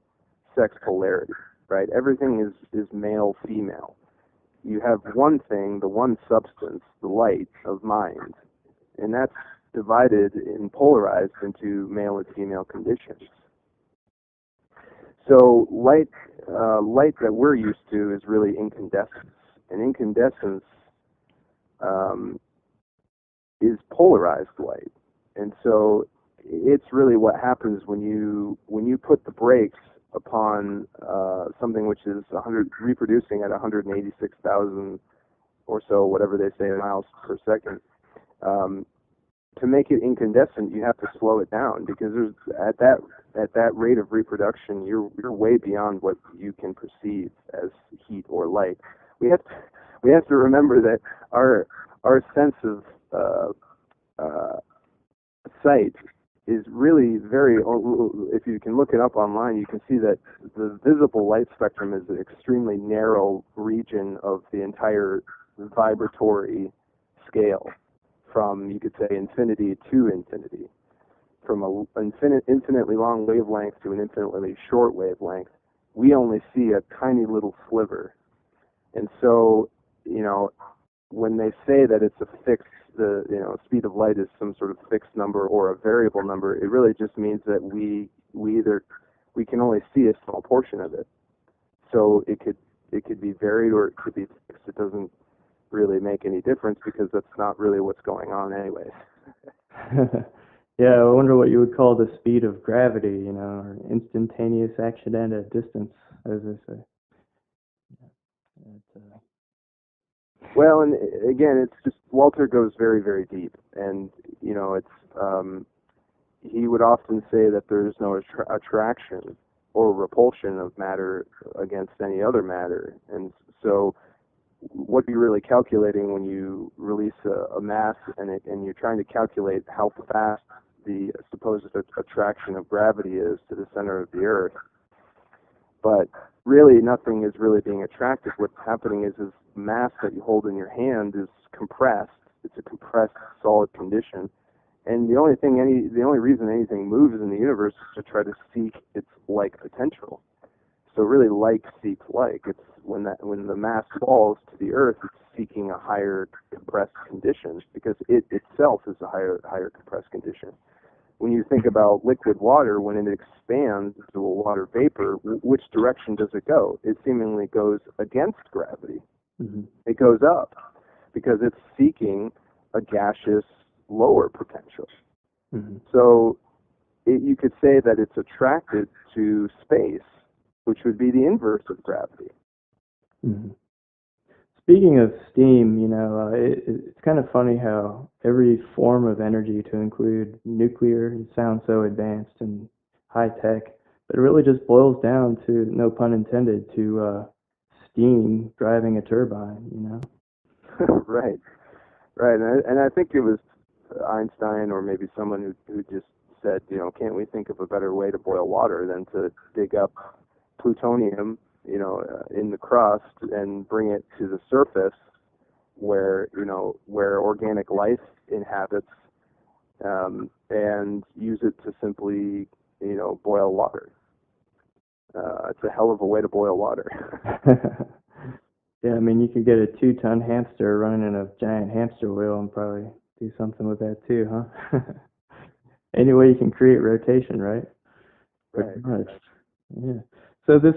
sex polarity, right? Everything is male, female. You have one thing, the one substance, the light of mind, and that's divided and polarized into male and female conditions. So light that we're used to is really incandescence, and incandescence is polarized light, and so it's really what happens when you put the brakes upon something which is reproducing at 186,000 or so, whatever they say, miles per second. To make it incandescent, you have to slow it down, because at that rate of reproduction, you're way beyond what you can perceive as heat or light. We have to remember that our sense of sight is really very. If you can look it up online, you can see that the visible light spectrum is an extremely narrow region of the entire vibratory scale, from, you could say, infinity to infinity, from an infinitely long wavelength to an infinitely short wavelength. We only see a tiny little sliver. And so, when they say that it's a fixed, speed of light is some sort of fixed number or a variable number, it really just means that we can only see a small portion of it. So it could be varied or it could be fixed. It doesn't really make any difference, because that's not really what's going on anyways. Yeah, I wonder what you would call the speed of gravity, or instantaneous action at a distance, as they say. Well, and again, it's just, Walter goes very, very deep, and it's he would often say that there is no attraction or repulsion of matter against any other matter, and so what are you really calculating when you release a mass and you're trying to calculate how fast the supposed attraction of gravity is to the center of the Earth? But really, nothing is really being attracted. What's happening is mass that you hold in your hand is compressed. It's a compressed, solid condition. And the only reason anything moves in the universe is to try to seek its like potential. So really, like seeks like. It's when the mass falls to the Earth, it's seeking a higher compressed condition, because it itself is a higher compressed condition. When you think about liquid water, when it expands to a water vapor, which direction does it go? It seemingly goes against gravity. Mm-hmm. It goes up, because it's seeking a gaseous lower potential. Mm-hmm. So you could say that it's attracted to space, which would be the inverse of gravity. Mm-hmm. Speaking of steam, it's kind of funny how every form of energy, to include nuclear, it sounds so advanced and high tech, but it really just boils down to, no pun intended, to steam driving a turbine. Right. And I think it was Einstein, or maybe someone who just said, can't we think of a better way to boil water than to dig up plutonium, in the crust and bring it to the surface where organic life inhabits, and use it to simply, boil water. It's a hell of a way to boil water. Yeah, you could get a 2-ton hamster running in a giant hamster wheel and probably do something with that too, huh? Any way you can create rotation, right? Right. Pretty much. Yeah. So this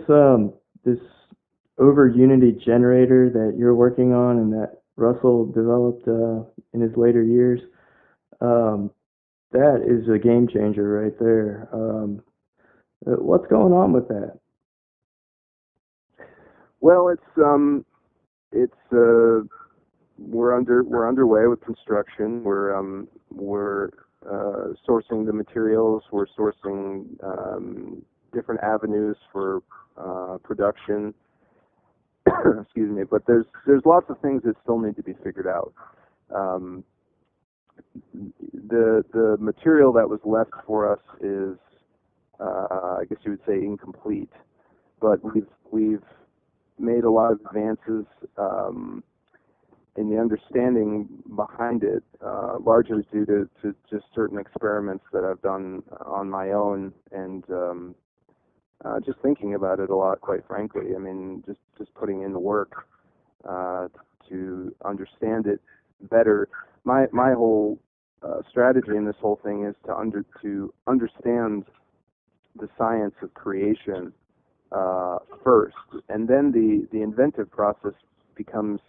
over unity generator that you're working on and that Russell developed in his later years, that is a game changer right there. What's going on with that? Well, we're underway with construction. We're sourcing the materials. We're sourcing different avenues for production. Excuse me, but there's lots of things that still need to be figured out. The material that was left for us is, I guess you would say, incomplete. but we've made a lot of advances in the understanding behind it, largely due to just certain experiments that I've done on my own, and just thinking about it a lot, quite frankly. I mean, just putting in the work to understand it better. My whole strategy in this whole thing is to understand the science of creation first, and then the inventive process becomes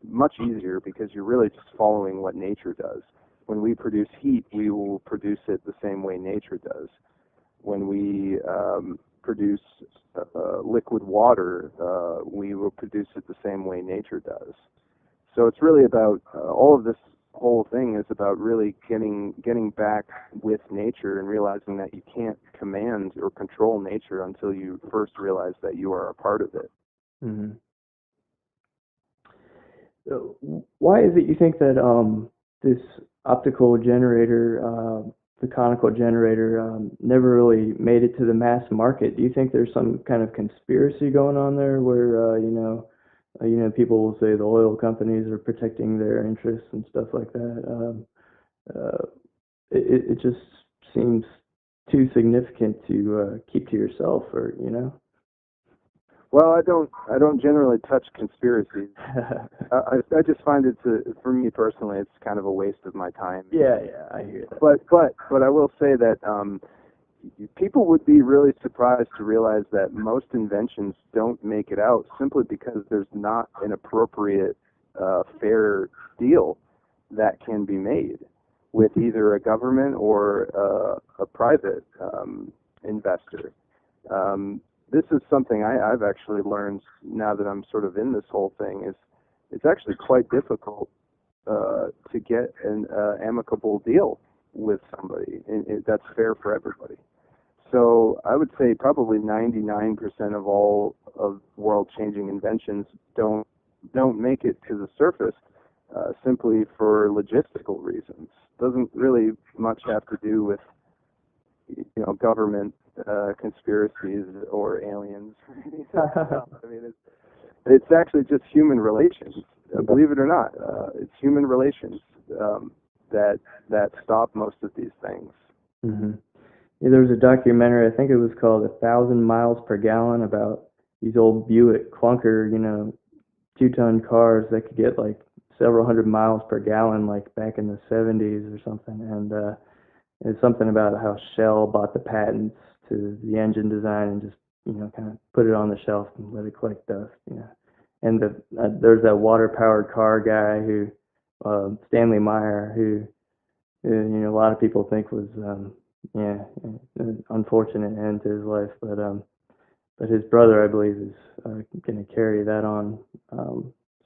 much easier because you're really just following what nature does. When we produce heat, we will produce it the same way nature does. When we produce liquid water, we will produce it the same way nature does. So it's really about all of this whole thing is about really getting back with nature and realizing that you can't command or control nature until you first realize that you are a part of it. Mm-hmm. Why is it you think that this optical generator, the conical generator, never really made it to the mass market? Do you think there's some kind of conspiracy going on there where people will say the oil companies are protecting their interests and stuff like that? It just seems too significant to keep to yourself, or Well, I don't generally touch conspiracies. I just find it for me personally, it's kind of a waste of my time. Yeah, I hear that. But I will say that people would be really surprised to realize that most inventions don't make it out simply because there's not an appropriate fair deal that can be made with either a government or a private investor. This is something I've actually learned now that I'm sort of in this whole thing. Is it's actually quite difficult to get an amicable deal with somebody that's fair for everybody. So I would say probably 99% of all of world-changing inventions don't make it to the surface simply for logistical reasons. Doesn't really much have to do with government conspiracies or aliens. I mean, it's actually just human relations. Believe it or not, it's human relations that stop most of these things. Mm-hmm. Yeah, there was a documentary, I think it was called 1,000 Miles Per Gallon, about these old Buick clunker, 2-ton cars that could get like several hundred miles per gallon, like back in the 70s or something. And it's something about how Shell bought the patents to the engine design and just, kind of put it on the shelf and let it collect dust, And there's that water-powered car guy who, Stanley Meyer, who, a lot of people think was, an unfortunate end to his life, but his brother, I believe, is going to carry that on.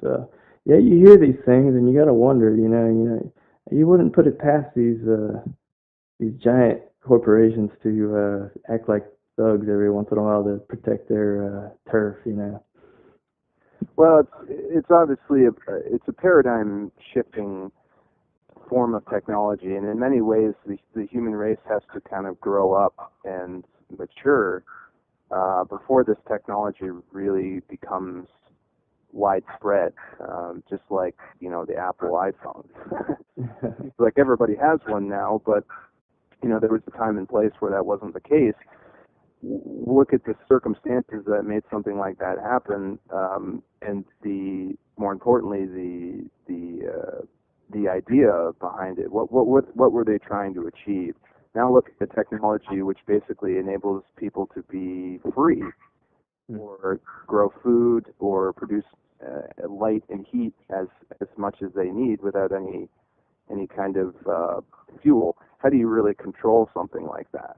So yeah, you hear these things and you got to wonder, you wouldn't put it past these giant corporations to act like thugs every once in a while to protect their turf, Well, it's obviously it's a paradigm shifting form of technology, and in many ways the human race has to kind of grow up and mature before this technology really becomes widespread, just like the Apple iPhone. Like everybody has one now, but there was a time and place where that wasn't the case. Look at the circumstances that made something like that happen, and more importantly the idea behind it. What were they trying to achieve? Now look at the technology, which basically enables people to be free, or grow food, or produce light and heat as much as they need without any kind of fuel. How do you really control something like that?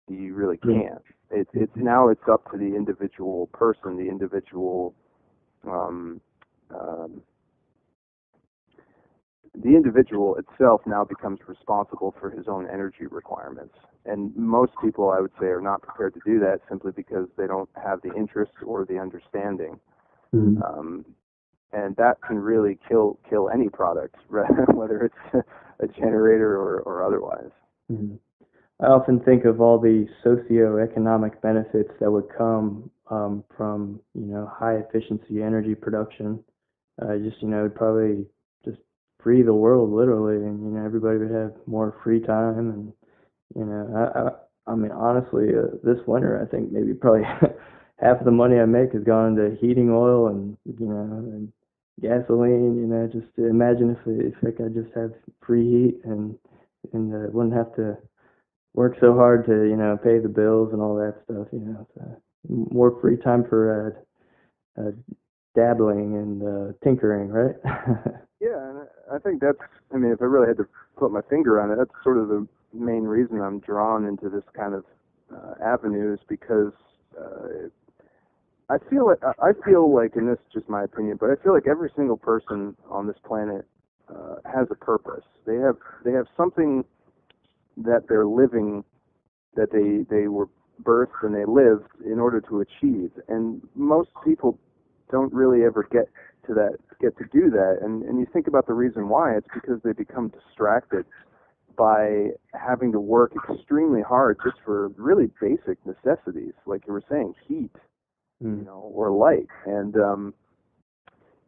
You really can't. It's now it's up to the individual person, the individual. The individual itself now becomes responsible for his own energy requirements. And most people, I would say, are not prepared to do that simply because they don't have the interest or the understanding. Mm-hmm. And that can really kill any product, whether it's a generator or otherwise. Mm-hmm. I often think of all the socioeconomic benefits that would come from high efficiency energy production. Just it'd probably just free the world literally, and everybody would have more free time. And I mean honestly, this winter I think maybe probably half of the money I make has gone into heating oil and and gasoline. Just to imagine if I could just have free heat and wouldn't have to work so hard to pay the bills and all that stuff. So more free time for dabbling and tinkering, right? Yeah, and I think that's, I mean, if I really had to put my finger on it, that's sort of the main reason I'm drawn into this kind of avenue, is because I feel like, and this is just my opinion, but I feel like every single person on this planet has a purpose. They have something that they're living, that they were birthed and they lived in order to achieve. And most people don't really ever get to do that. And you think about the reason why. It's because they become distracted by having to work extremely hard just for really basic necessities, like you were saying, heat, or light. And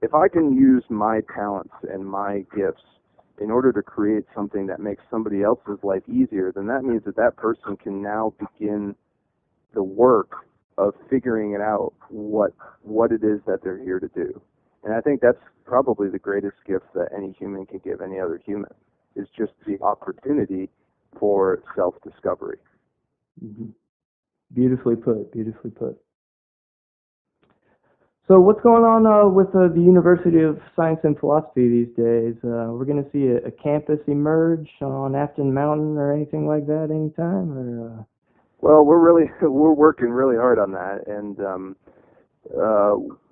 if I can use my talents and my gifts in order to create something that makes somebody else's life easier, then that means that person can now begin the work of figuring it out what it is that they're here to do. And I think that's probably the greatest gift that any human can give any other human, is just the opportunity for self-discovery. Mm-hmm. Beautifully put. Beautifully put. So what's going on with the University of Science and Philosophy these days? We're going to see a campus emerge on Afton Mountain or anything like that anytime? Or Well, we're working really hard on that, and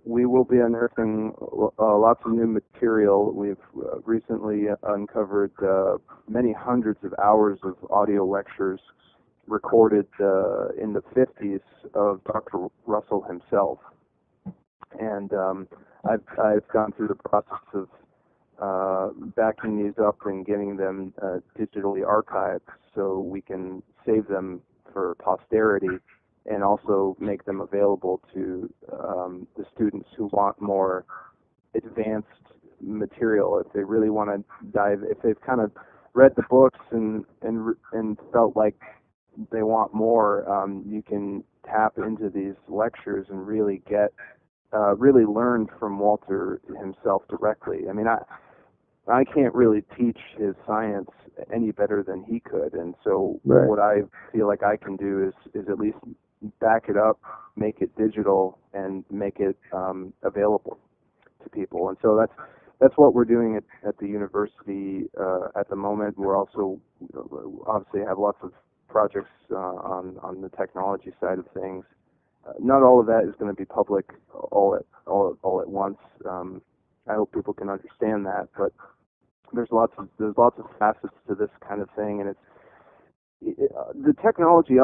we will be unearthing lots of new material. We've recently uncovered many hundreds of hours of audio lectures recorded in the 50s of Dr. Russell himself. And I've gone through the process of backing these up and getting them digitally archived so we can save them for posterity, and also make them available to the students who want more advanced material. If they really want to if they've kind of read the books and felt like they want more, you can tap into these lectures and really really learn from Walter himself directly. I mean, I can't really teach his science any better than he could, and so right. What I feel like I can do is at least back it up, make it digital, and make it available to people. And so that's what we're doing at the university at the moment. We're also obviously have lots of projects on the technology side of things. Not all of that is going to be public all at once. I hope people can understand that, but there's lots of facets to this kind of thing, and the technology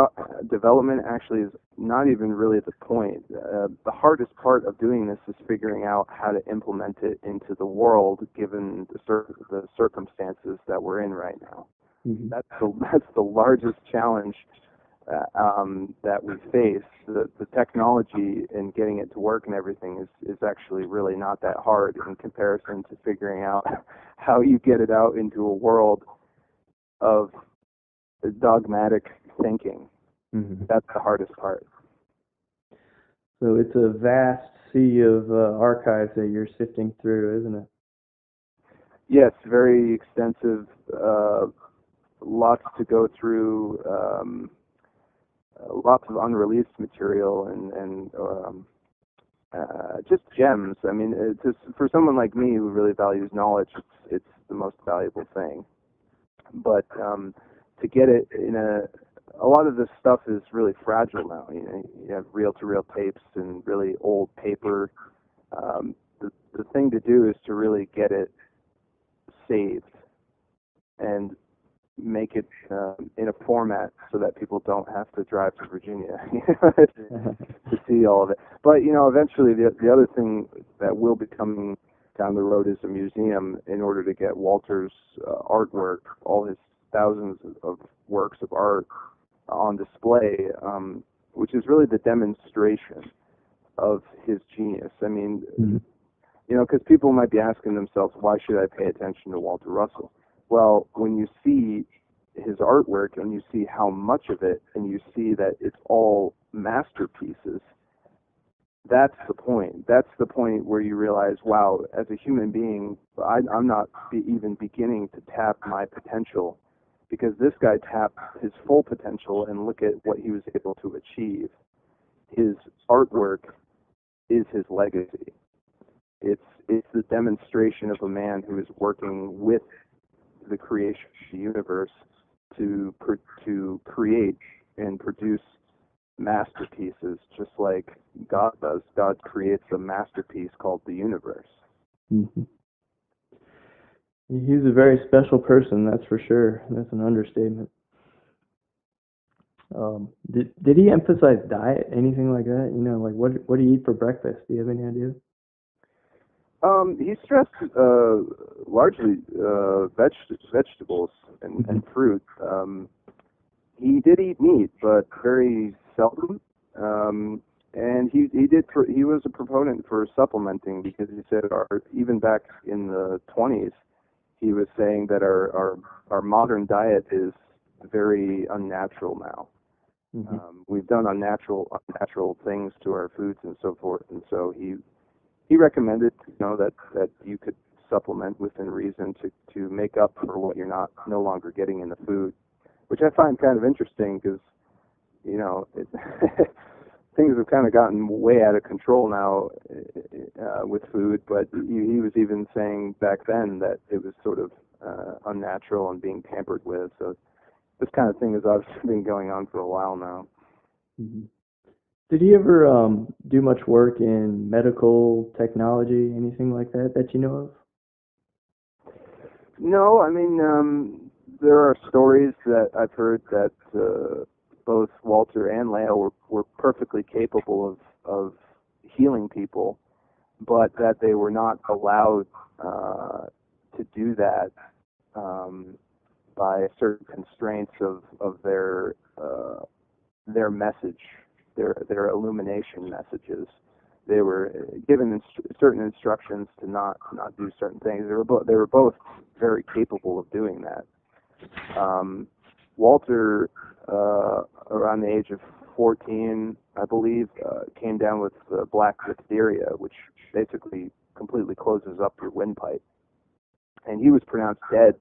development actually is not even really the point. The hardest part of doing this is figuring out how to implement it into the world, given the circumstances that we're in right now. Mm-hmm. That's the largest challenge that we face. The technology and getting it to work and everything is actually really not that hard in comparison to figuring out how you get it out into a world of dogmatic thinking. Mm-hmm. That's the hardest part. So it's a vast sea of archives that you're sifting through, isn't it? Yes, very extensive, lots to go through, lots of unreleased material, and just gems. I mean, it's just, for someone like me who really values knowledge, it's the most valuable thing. But to get it in a lot of this stuff is really fragile now. You have reel-to-reel tapes and really old paper. The thing to do is to really get it saved and make it in a format so that people don't have to drive to Virginia to see all of it. But eventually the other thing that will be coming down the road is a museum, in order to get Walter's artwork, all his thousands of works of art on display, which is really the demonstration. of his genius. I mean, Mm-hmm. because people might be asking themselves, why should I pay attention to Walter Russell? Well, when you see his artwork and you see how much of it, and you see that it's all masterpieces, that's the point. That's the point where you realize, wow, as a human being, I'm not even beginning to tap my potential, because this guy tapped his full potential, and look at what he was able to achieve. His artwork is his legacy. It's the demonstration of a man who is working with the creation of the universe to create and produce masterpieces, just like God does. God creates a masterpiece called the universe. Mm-hmm. He's a very special person, that's for sure. That's an understatement. Did he emphasize diet, anything like that? Like what do you eat for breakfast? Do you have any idea? He stressed largely vegetables and fruit. He did eat meat, but very seldom. And he was a proponent for supplementing, because he said even back in the 20s, he was saying that our modern diet is very unnatural now. Mm-hmm. We've done unnatural things to our foods and so forth, and so he recommended, that you could supplement within reason to make up for what you're no longer getting in the food, which I find kind of interesting, because things have kind of gotten way out of control now with food. But he was even saying back then that it was sort of unnatural and being tampered with. So this kind of thing has obviously been going on for a while now. Mm-hmm. Did he ever do much work in medical technology, anything like that you know of? No, I mean, there are stories that I've heard that both Walter and Leo were perfectly capable of healing people, but that they were not allowed to do that by certain constraints of their message, their illumination messages. They were given certain instructions to not do certain things. They were both very capable of doing that. Walter, around the age of 14, I believe, came down with black diphtheria, which basically completely closes up your windpipe. And he was pronounced dead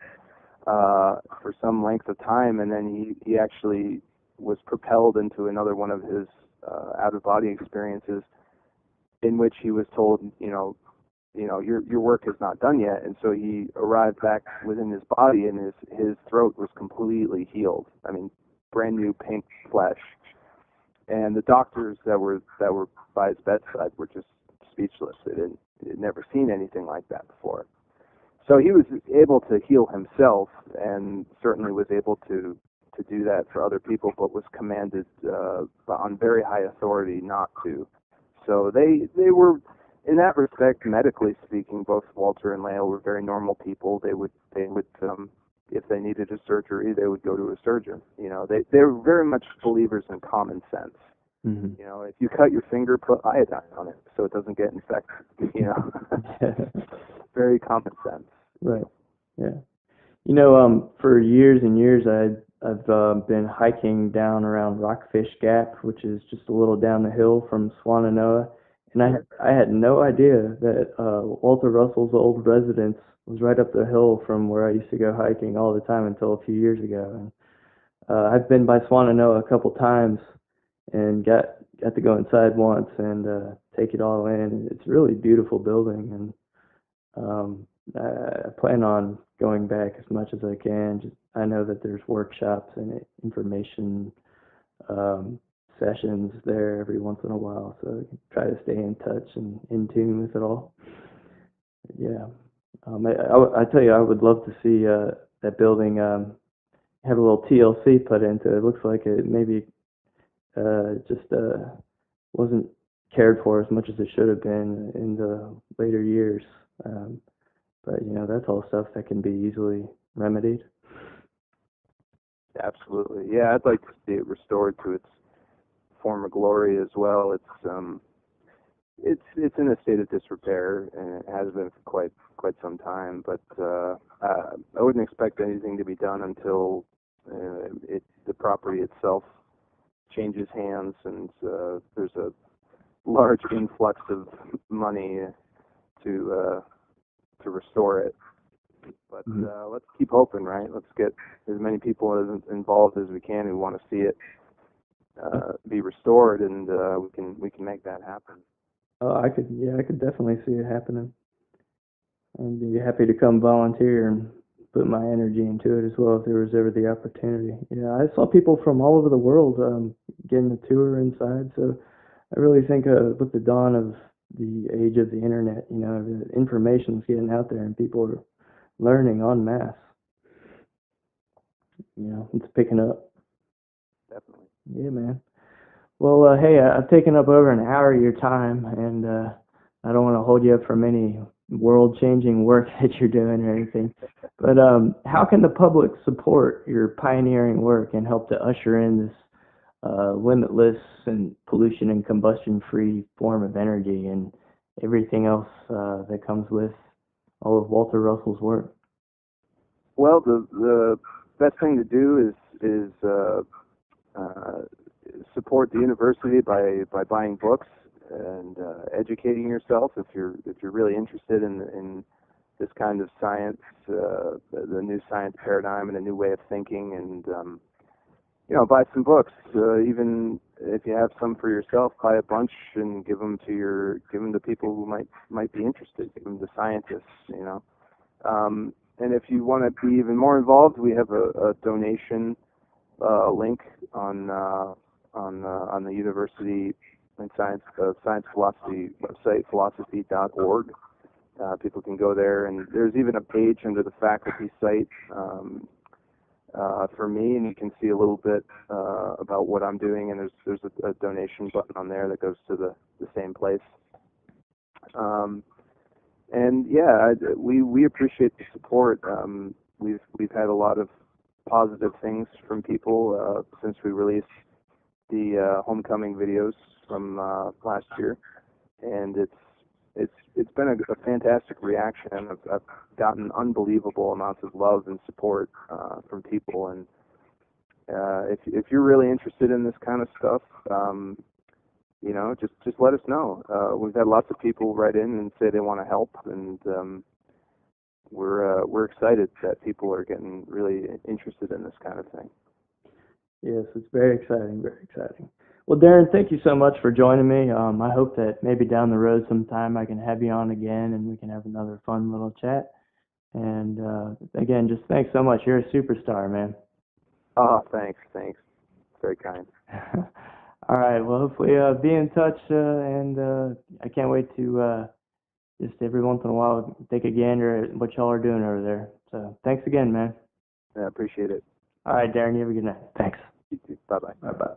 for some length of time, and then he actually was propelled into another one of his out-of-body experiences, in which he was told, your work is not done yet. And so he arrived back within his body, and his throat was completely healed. I mean, brand new pink flesh. And the doctors that were by his bedside were just speechless. They'd never seen anything like that before. So he was able to heal himself, and certainly was able to do that for other people, but was commanded on very high authority not to. So they were, in that respect, medically speaking, both Walter and Leo were very normal people. They would if they needed a surgery, they would go to a surgeon. They were very much believers in common sense. Mm-hmm. If you cut your finger, put iodine on it so it doesn't get infected. Very common sense. Right. Yeah. For years and years, I've been hiking down around Rockfish Gap, which is just a little down the hill from Swannanoa, and I had no idea that Walter Russell's old residence was right up the hill from where I used to go hiking all the time until a few years ago. And I've been by Swannanoa a couple times and got to go inside once and take it all in. It's a really beautiful building, and I plan on going back as much as I can. I know that there's workshops and information sessions there every once in a while, so I can try to stay in touch and in tune with it all. Yeah. I tell you, I would love to see that building have a little TLC put into it. It looks like it maybe just wasn't cared for as much as it should have been in the later years. But that's all stuff that can be easily remedied. Absolutely, yeah. I'd like to see it restored to its former glory as well. It's It's in a state of disrepair, and it has been for quite some time. But I wouldn't expect anything to be done until the property itself changes hands, and there's a large influx of money to restore it. But let's keep hoping, right? Let's get as many people involved as we can who want to see it be restored, and we can make that happen. Oh, I could definitely see it happening. I'd be happy to come volunteer and put my energy into it as well if there was ever the opportunity. Yeah, I saw people from all over the world getting a tour inside, so I really think with the dawn of the age of the internet, the information's getting out there and people are learning en masse. It's picking up. Definitely. Yeah, man. Well, hey, I've taken up over an hour of your time, and I don't want to hold you up from any world-changing work that you're doing or anything. But how can the public support your pioneering work and help to usher in this limitless and pollution and combustion-free form of energy and everything else that comes with all of Walter Russell's work? Well, the best thing to do is support the university by buying books and educating yourself if you're really interested in this kind of science, the new science paradigm and a new way of thinking, and buy some books. Even if you have some for yourself, buy a bunch and give them to people who might be interested. Give them to scientists, and if you want to be even more involved, we have a donation link on the university and science philosophy website, philosophy.org. People can go there, and there's even a page under the faculty site for me, and you can see a little bit about what I'm doing, and there's a donation button on there that goes to the same place. And yeah, we appreciate the support. We've had a lot of positive things from people since we released the homecoming videos from last year, and it's been a fantastic reaction, and I've gotten unbelievable amounts of love and support from people. And if you're really interested in this kind of stuff, just let us know. We've had lots of people write in and say they want to help, and we're excited that people are getting really interested in this kind of thing. Yes, it's very exciting, very exciting. Well, Darren, thank you so much for joining me. I hope that maybe down the road sometime I can have you on again and we can have another fun little chat. And again, just thanks so much. You're a superstar, man. Oh, thanks. Very kind. All right, well, hopefully be in touch, and I can't wait to just every once in a while take a gander at what y'all are doing over there. So thanks again, man. Yeah, I appreciate it. All right, Darren, you have a good night. Thanks. You too. Bye-bye. Bye-bye.